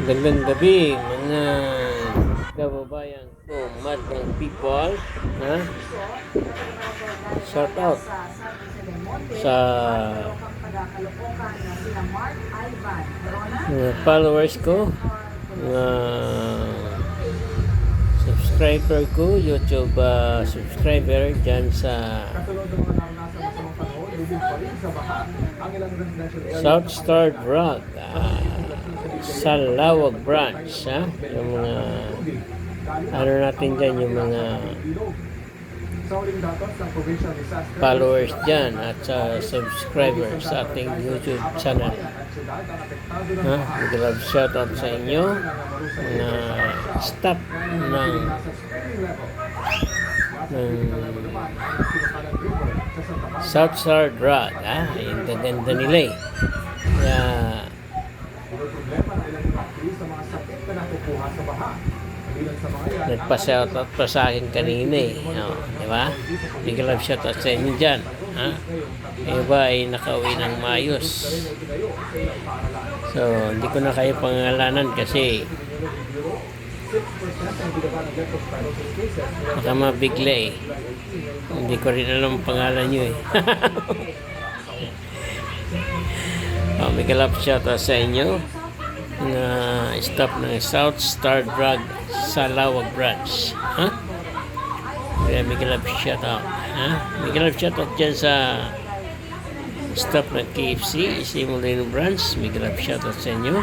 Gandang gabi mga kababayan ko, madlang people, ha? Shout out sa mga followers ko, mga subscriber ko, YouTube subscriber dyan sa South Star Drug sa Lawag branch, ha? Yung mga ano natin dyan, yung mga followers dyan at sa subscribers sa ating YouTube channel, ha? Mag-love shoutout sa inyo mga staff ng South Star Drug, ha? Yung gaganda nila eh. Kaya nagpa-shoutout pa sa akin kanina eh. Di ba? Big-love shoutout sa inyo dyan, ha? Yung iba ay nakauwi ng maayos. So, hindi ko na kayo pangalanan kasi baka mabigla eh. Hindi ko rin alam ang pangalan nyo eh. Big-love shoutout sa inyo na staff ng South Star Drug sa Lawag branch, ha? Kaya big-love shoutout, ha? Big-love shoutout dyan sa staff ng KFC Isimulino branch. Big-love shoutout sa inyo.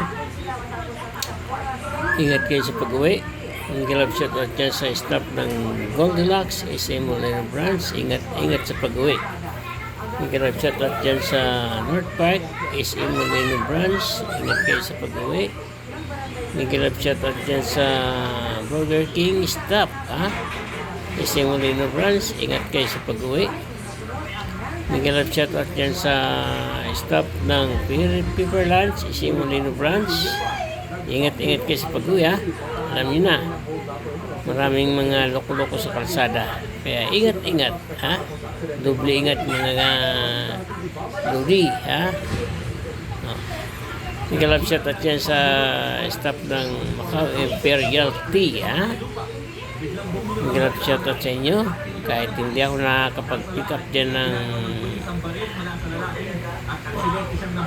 Ingat kayo sa pag-uwi. Big-love shoutout dyan sa staff ng Goldilocks Isimulino branch. Ingat sa pag-uwi. Big-love shoutout dyan sa North Park Isimulino branch. Ingat kayo sa pag-uwi. Big-love shoutout dyan sa Burger King staff, ha? Isimulino branch. Ingat kayo sa pag-uwi. Big-love shoutout dyan sa staff ng Pepper Lunch Isimulino branch. Ingat kayo sa pag-uwi, ha? Alam niyo na, maraming mga loko-loko sa kalsada. Kaya ingat, ha? Doble ingat mga lodi, ha? Big-love shoutout dyan sa staff ng Macau Imperial Tea, ha? Big-love shoutout sa inyo. Kahit hindi ako nakakapag-pick up dyan ng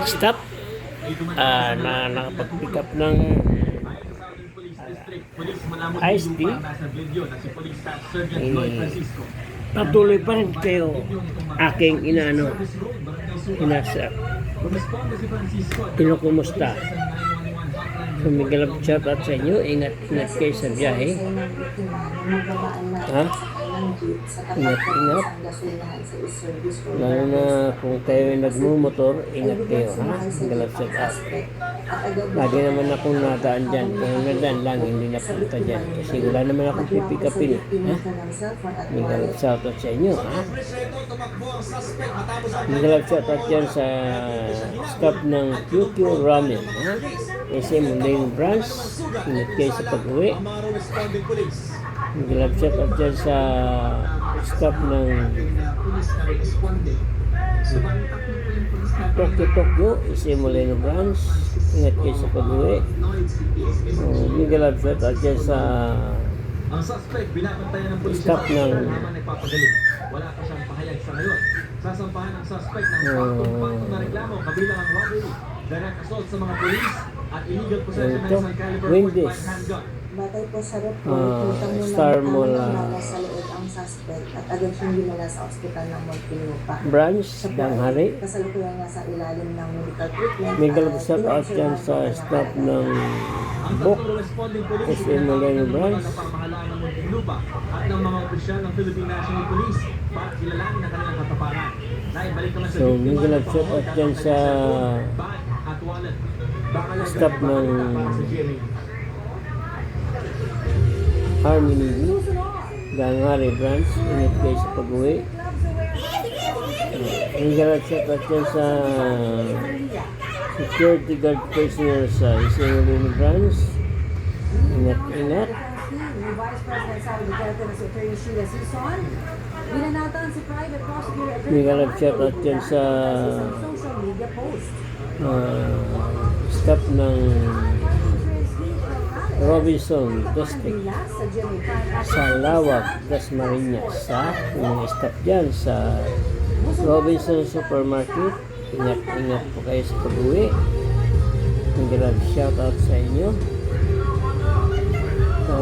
staff, na nakapag-pick up ng iced tea, patuloy pa rin kayo aking kinukumusta. So, big-love shoutout sa inyo. Ingat kayo sa biyahe, ha? Ingat lalo na kung kayo nagmumotor, ingat kayo, ha? Big-love shoutout. Lagi naman akong nadaan dyan, kung nadaan lang hindi napunta dyan kasi wala naman akong pipikapin, ha? Big-love shoutout sa inyo, ha? Big-love shoutout dyan sa staff ng QQ Ramen, ha? Isimulino branch. Ingat kayo sa pag-uwi. Big-love shoutout dyan sa staff ng Tokyo Isimulino branch. Ingat kayo sa pag-uwi. Big-love shoutout dyan sa staff ng wala pa siyang pahayag sa ngayon. Sasampahan ng suspect ng pagpapatong na reklamo kabilang ang robbery, direct assault sa mga polis at illegal possession ng isang caliber .5 handgun. Batay po sa report, Star Mall sa loob ang suspect at agad siyang dinala sa ospital ng Muntinlupa branch ng Hari. Kasalukuyan nga sa ilalim ng medical treatment. Big-love shoutout dyan sa staff ng BOC Isimulino branch at ng mga opisyal ng Philippine National Police para kilalanin ang kanilang kataparan. So, big-love shoutout dyan sa staff ng Army Navy Ganghari branch. Ingat kayo sa pag-uwi. Big-love shoutout dyan sa security guard prisoners sa Isimulino branch. Ingat. Vice President Sara Duterte na si Attorney Sheila Sison. Binanatan si Private Prosecutor Attorney. Big-love shoutout dyan sa social media post. stop ng Robinson District sa Lawag, Dasmariñas. Yung stop dyan sa Robinson Supermarket. Ingat po kayo sa pag-uwi. Congrats, shout out sa inyo. So,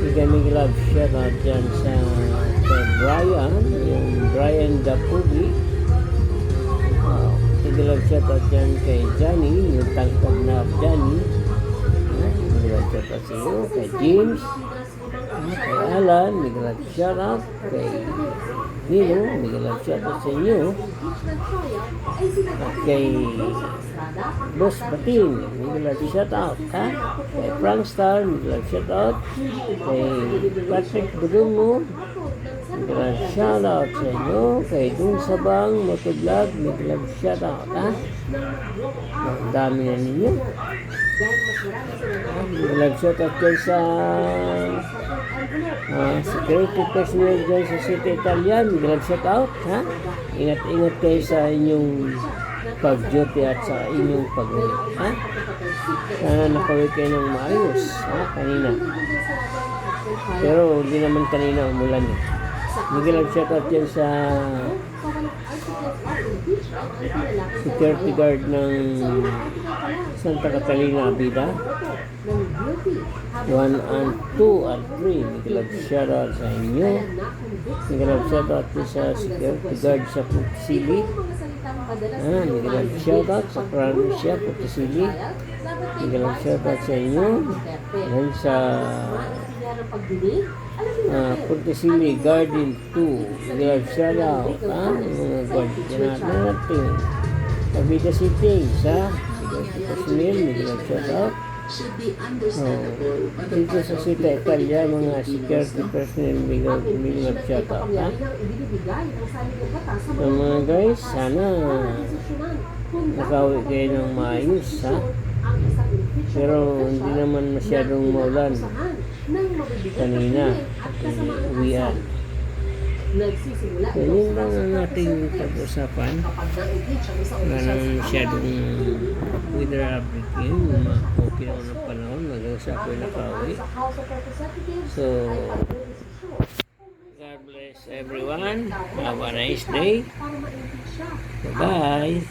bigyan love shout out dyan sa Brian, yung Brian Dapugi. Bigyan love shout out dyan kay Johnny, yung tangkad na Johnny. Bigyan love shout out sa iyo, kay James, kay Alan. Bigyan love shout out kay Nino. Bigyan love shout out sa inyo. At kay Boss Batin, bigyan love shout out, ha? Kay Frankstar, bigyan love shout out. Kay Patrick Budungo, bigyan love shout out sa inyo. Kay Dung Sabang Motovlog, bigyan love shout out, ha? Ang dami na ninyo. Bigyan love shout out kayo sa security personnel dyan sa City Italian. Bigyan love shout out, ha? Ingat kayo sa inyong pag-duty at sa inyong pag-uwi, ha? Sana nakauwi kayo ng maayos, ha? Kanina. Pero hindi naman kanina umulan, eh. Bigyan lang shout out yan sa security guard ng Santa Catalina Abida 1 and 2 and 3. Bigyan lang shout out sa inyo. Bigyan lang shout out sa security guard sa Putisili. Bigyan lang shout out sa Prancia Putisili. Bigyan lang shout out sa inyo. Yan sa Putisili Garden 2. Bigyan lang shout out, mga guardian natin. Abida City sa security personnel. Bigyan lang shout out. Dito sa City Italia, mga security personnel, bigyan lang shout out, ha? So mga guys, sana nakauwi kayo ng maayos, ha? Pero hindi naman masyadong maulan kanina at uwian. So yun lang ang ating pag-usapan. Wala naman masyadong weather update ngayon. Okay naman ang panahon, mag-usap ko yung nakauwi. So God bless everyone. Have a nice day. Bye-bye.